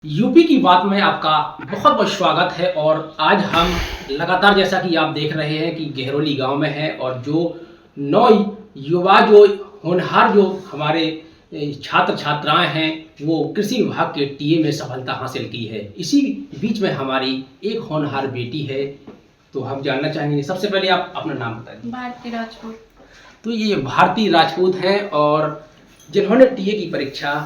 UP की बात में आपका बहुत बहुत स्वागत है। और आज हम लगातार, जैसा कि आप देख रहे हैं, कि गहरौली गांव में है और जो 9 युवा जो होनहार जो हमारे छात्र छात्राएं हैं वो कृषि विभाग के टीए में सफलता हासिल की है। इसी बीच में हमारी एक होनहार बेटी है, तो हम जानना चाहेंगे। सबसे पहले आप अपना नाम बताइए। भारती राजपूत। तो ये भारती राजपूत हैं और जिन्होंने टीए की परीक्षा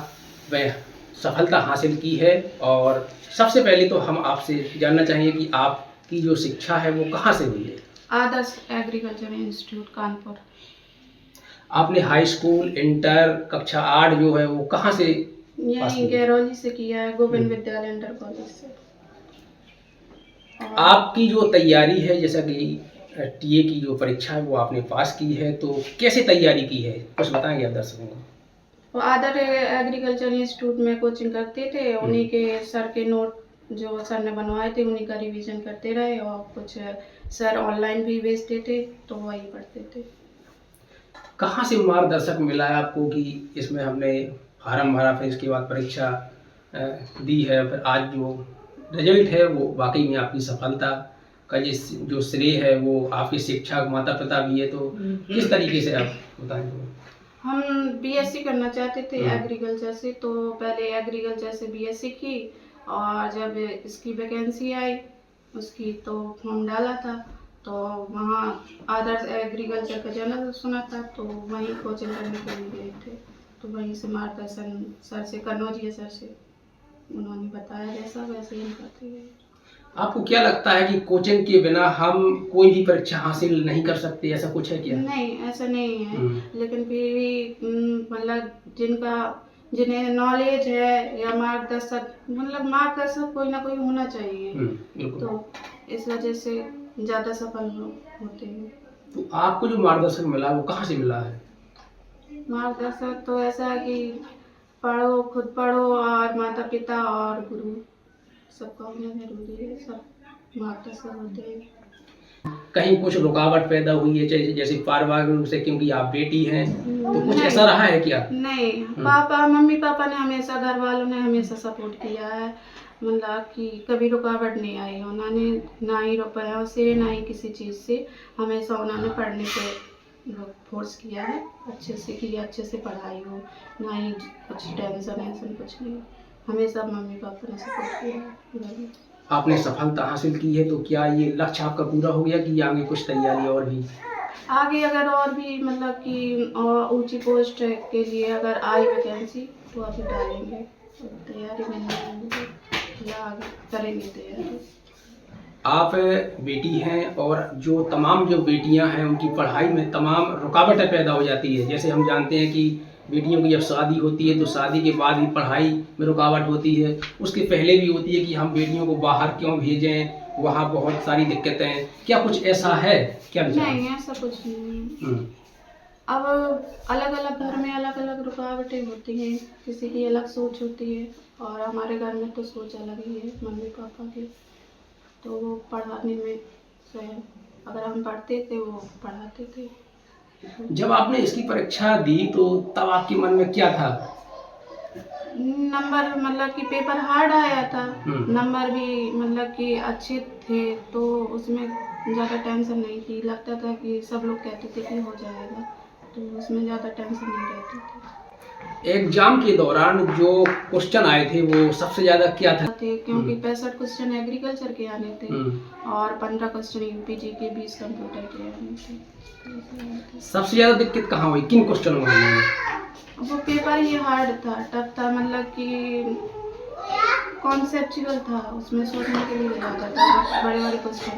में सफलता हासिल की है। और सबसे पहले तो हम आपसे जानना चाहेंगे कि आपकी जो शिक्षा है वो कहाँ से हुई है। आदर्श एग्रीकल्चर इंस्टीट्यूट कानपुर। आपने हाई स्कूल, इंटर, कक्षा 8 जो है वो कहाँ से पास यही की? गहरौली से किया है, गोविंद विद्यालय इंटर कॉलेज से। आपकी जो तैयारी है, जैसा कि टीए की जो परीक्षा है वो आपने पास की है, तो कैसे तैयारी की है, कुछ बताएंगे आप दर्शकों को। वो आदर्श एग्रीकल्चर इंस्टीट्यूट में कोचिंग करते थे, उन्हीं के सर के नोट जो सर ने बनवाए थे उन्हीं का रिवीजन करते रहे, और कुछ सर ऑनलाइन भी भेजते थे तो वही पढ़ते थे। कहाँ से मार्गदर्शक मिला है आपको कि इसमें हमने फार्म भरा, फिर इसके बाद परीक्षा दी है, फिर आज जो रिजल्ट है वो वाकई में आपकी सफलता का जो श्रेय है वो आपकी शिक्षा, माता पिता भी है, तो किस तरीके से आप बताएंगे। हम बीएससी करना चाहते थे एग्रीकल्चर से, तो पहले एग्रीकल्चर से बीएससी की, और जब इसकी वैकेंसी आई उसकी तो फॉर्म डाला था, तो वहाँ आदर्श एग्रीकल्चर का जर्नल सुना था, तो वहीं कोचिंग करने के लिए गए थे। तो वहीं से मार्गदर्शन सर से, कन्नौजिया सर से, उन्होंने बताया जैसा वैसे ही करते गए। आपको क्या लगता है कि कोचिंग के बिना हम कोई भी परीक्षा हासिल नहीं कर सकते, ऐसा कुछ है क्या? नहीं, ऐसा नहीं है, लेकिन फिर भी मतलब जिन्हें नॉलेज है या मार्गदर्शक कोई ना कोई होना चाहिए, तो इस वजह से ज़्यादा सफल होते हैं। तो आपको जो मार्गदर्शक मिला वो कहाँ से मिला है? मार्गदर्शक तो ऐसा है कि पढ़ो, खुद पढ़ो, और माता पिता और गुरु सबका होना जरूरी है, सब मार्गदर्शक होते हैं। कहीं कुछ रुकावट पैदा हुई है, जैसे पारिवारिक रूप से, क्योंकि आप बेटी हैं, तो कुछ ऐसा रहा है क्या? नहीं, मम्मी पापा ने हमेशा, घर वालों ने हमेशा सपोर्ट किया है, मतलब कि कभी रुकावट नहीं आई उन्होंने, ना ही रुपयों से ना ही किसी चीज़ से, हमेशा उन्होंने पढ़ने पे फोर्स किया है, अच्छे से की, अच्छे से पढ़ाई हो, ना ही कुछ टेंशन कुछ नहीं, हमेशा मम्मी पापा ने सपोर्ट किया है। आपने सफलता हासिल की है, तो क्या ये लक्ष्य आपका पूरा हो गया कि आगे कुछ तैयारी और भी? आगे अगर और भी मतलब कि ऊंची पोस्ट के लिए अगर आई वैकेंसी तो अभी डालेंगे, तैयारी में नहीं, आगे करेंगे तैयारी। आप बेटी हैं और जो तमाम जो बेटियां हैं उनकी पढ़ाई में तमाम रुकावटें पैदा हो जाती है। जैसे हम जानते हैं कि बेटियों की जब शादी होती है तो शादी के बाद भी पढ़ाई में रुकावट होती है, उसके पहले भी होती है कि हम बेटियों को बाहर क्यों भेजें, वहाँ बहुत सारी दिक्कतें हैं। क्या कुछ ऐसा है क्या? नहीं, ऐसा कुछ नहीं है। अब अलग अलग घर में अलग अलग रुकावटें होती हैं, किसी की अलग सोच होती है, और हमारे घर में तो सोच अलग ही है मम्मी पापा की, तो वो पढ़ाने में स्वयं, अगर हम पढ़ते थे वो पढ़ाते थे। जब आपने इसकी परीक्षा दी तो तब आपके मन में क्या था? नंबर मतलब कि पेपर हार्ड आया था, नंबर भी मतलब कि अच्छे थे, तो उसमें ज़्यादा टेंशन नहीं थी, लगता था कि सब लोग कहते थे कि हो जाएगा, तो उसमें ज़्यादा टेंशन नहीं रहती थी। एग्जाम के दौरान जो क्वेश्चन आए थे वो सबसे ज़्यादा क्या था? क्योंकि 65 क्वेश्चन एग्रीकल्चर के आने थे, और 15 क्वेश्चन यूपीजी के, 20 कंप्यूटर के आने थे। सबसे ज़्यादा दिक्कत कहाँ हुई, किन क्वेश्चनों में? वो पेपर ही हार्ड था, टफ था, मतलब कि कॉन्सेप्चुअल था, उसमें सोचने के लिए ज़्यादा था, बड़े बड़े क्वेश्चन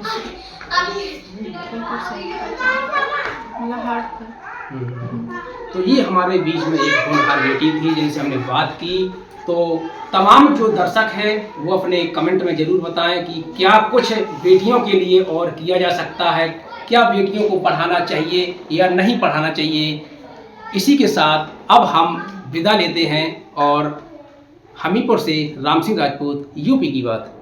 मतलब हार्ड था। तो ये हमारे बीच में एक होनहार बेटी थी जिनसे हमने बात की। तो तमाम जो दर्शक हैं वो अपने कमेंट में ज़रूर बताएं कि क्या कुछ बेटियों के लिए और किया जा सकता है, क्या बेटियों को पढ़ाना चाहिए या नहीं पढ़ाना चाहिए। इसी के साथ अब हम विदा लेते हैं, और हमीरपुर से राम सिंह राजपूत, यूपी की बात।